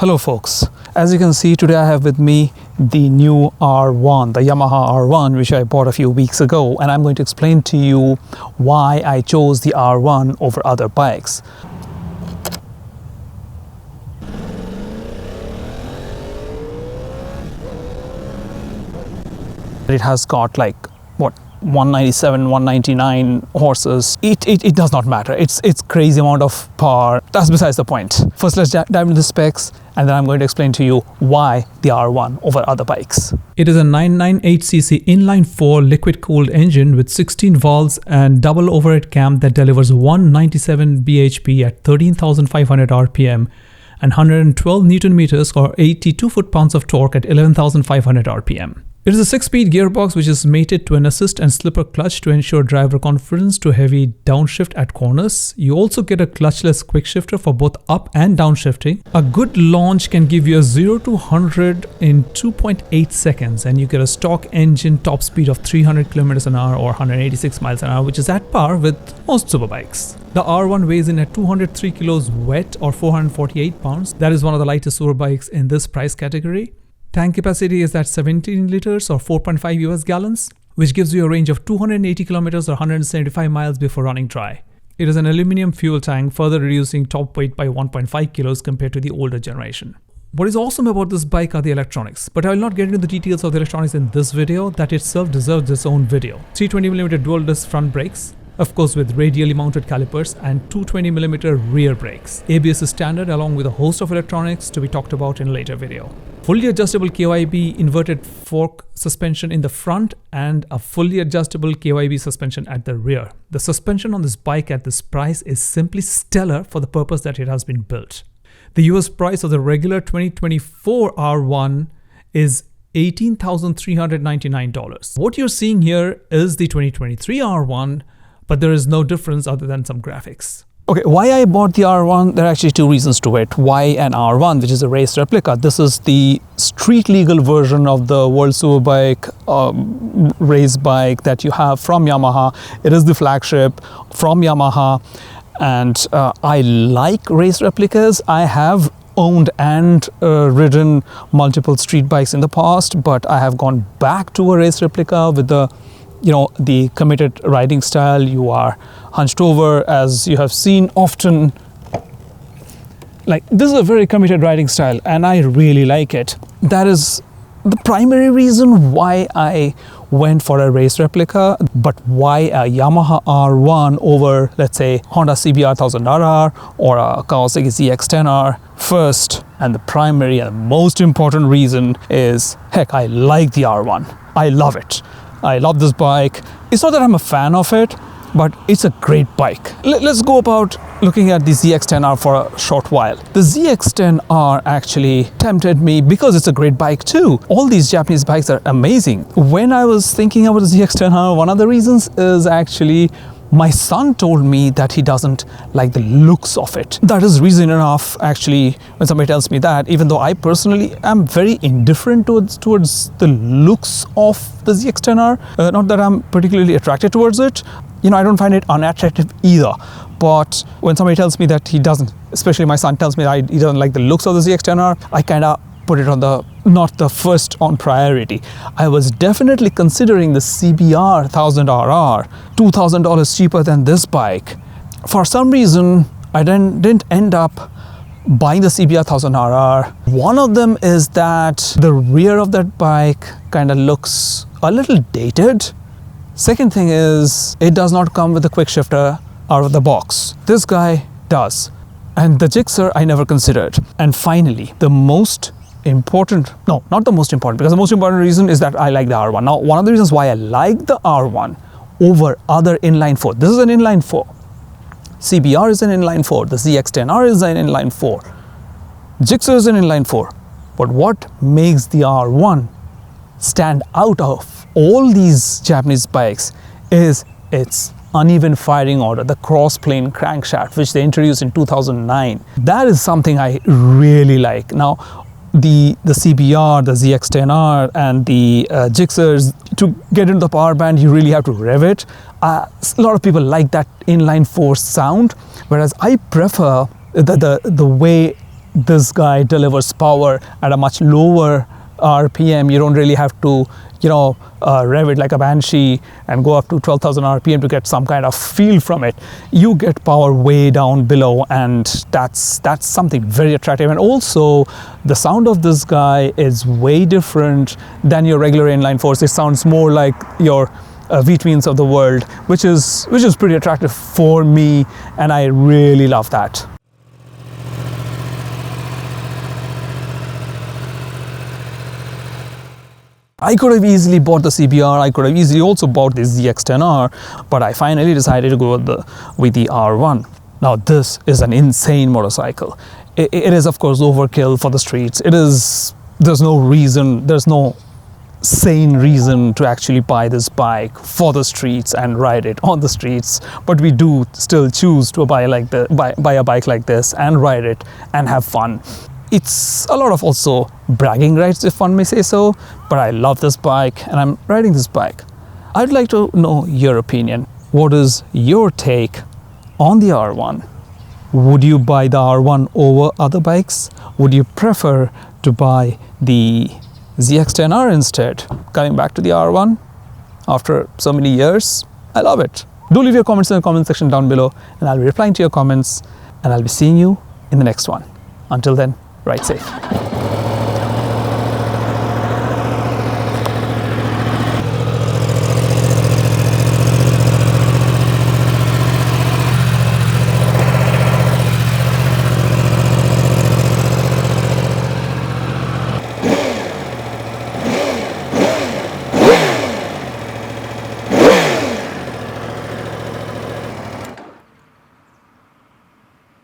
Hello folks, as you can see today I have with me the new R1, the Yamaha R1 which I bought a few weeks ago, and I'm going to explain to you why I chose the R1 over other bikes. It has got like what, 197, 199 horses. It does not matter. It's crazy amount of power. That's besides the point. First, let's dive into the specs, and then I'm going to explain to you why the R1 over other bikes. It is a 998cc inline-4 liquid-cooled engine with 16 valves and double overhead cam that delivers 197 bhp at 13,500 rpm and 112 newton meters or 82 foot-pounds of torque at 11,500 rpm. It is a 6-speed gearbox which is mated to an assist and slipper clutch to ensure driver confidence to heavy downshift at corners. You also get a clutchless quick shifter for both up and downshifting. A good launch can give you a 0 to 100 in 2.8 seconds, and you get a stock engine top speed of 300 km an hour or 186 miles an hour, which is at par with most superbikes. The R1 weighs in at 203 kilos wet or 448 pounds. That is one of the lightest superbikes in this price category. Tank capacity is at 17 liters or 4.5 US gallons, which gives you a range of 280 kilometers or 175 miles before running dry. It is an aluminum fuel tank, further reducing top weight by 1.5 kilos compared to the older generation. What is awesome about this bike are the electronics, but I will not get into the details of the electronics in this video. That itself deserves its own video. 320mm dual disc front brakes, of course with radially mounted calipers, and 220mm rear brakes. ABS is standard along with a host of electronics to be talked about in a later video. Fully adjustable KYB inverted fork suspension in the front and a fully adjustable KYB suspension at the rear. The suspension on this bike at this price is simply stellar for the purpose that it has been built. The US price of the regular 2024 R1 is $18,399. What you're seeing here is the 2023 R1, but there is no difference other than some graphics. Okay, why I bought the R1? There are actually two reasons to it. Why an R1, which is a race replica? This is the street legal version of the World Superbike race bike that you have from Yamaha. It is the flagship from Yamaha, and I like race replicas. I have owned and ridden multiple street bikes in the past, but I have gone back to a race replica with the committed riding style. You are hunched over, as you have seen often. Like, this is a very committed riding style and I really like it. That is the primary reason why I went for a race replica. But why a Yamaha R1 over, let's say, Honda CBR 1000RR or a Kawasaki ZX-10R? First, and the primary and the most important reason is, heck, I like the R1. I love it. I love this bike. It's not that I'm a fan of it, but it's a great bike. Let's go about looking at the ZX-10R for a short while. The ZX-10R actually tempted me because it's a great bike too. All these Japanese bikes are amazing. When I was thinking about the ZX-10R, one of the reasons is actually my son told me that he doesn't like the looks of it. That is reason enough, actually, when somebody tells me that, even though I personally am very indifferent towards the looks of the ZX-10R. Not that I'm particularly attracted towards it. I don't find it unattractive either. But when somebody tells me that he doesn't, especially my son tells me that he doesn't like the looks of the ZX-10R, I kind of put it on not the first on priority. I was definitely considering the CBR 1000RR, $2,000 cheaper than this bike. For some reason, I didn't end up buying the CBR 1000RR. One of them is that the rear of that bike kind of looks a little dated. Second thing is, it does not come with a quick shifter out of the box. This guy does. And the Gixxer I never considered. And finally, the most important, no, not the most important, because the most important reason is that I like the R1. Now, one of the reasons why I like the R1 over other inline 4, this is an inline 4. CBR is an inline 4. The ZX-10R is an inline 4. Gixxer is an inline 4. But what makes the R1 stand out of all these Japanese bikes is its uneven firing order, the crossplane crankshaft, which they introduced in 2009. That is something I really like. Now, the CBR, the ZX-10R, and the Gixxers, to get into the power band, you really have to rev it. A lot of people like that inline 4 sound, whereas I prefer the way this guy delivers power at a much lower RPM. You don't really have to, rev it like a Banshee and go up to 12,000 RPM to get some kind of feel from it. You get power way down below, and that's something very attractive. And also, the sound of this guy is way different than your regular inline fours. It sounds more like your V-twins of the world, which is pretty attractive for me, and I really love that. I could have easily bought the CBR, I could have easily also bought the ZX-10R, but I finally decided to go with the R1. Now this is an insane motorcycle. It is of course overkill for the streets. There's no sane reason to actually buy this bike for the streets and ride it on the streets, but we do still choose to buy a bike like this and ride it and have fun. It's a lot of also bragging rights, if one may say so, but I love this bike and I'm riding this bike. I'd like to know your opinion. What is your take on the R1? Would you buy the R1 over other bikes? Would you prefer to buy the ZX-10R instead? Coming back to the R1 after so many years, I love it. Do leave your comments in the comment section down below, and I'll be replying to your comments, and I'll be seeing you in the next one. Until then, ride safe.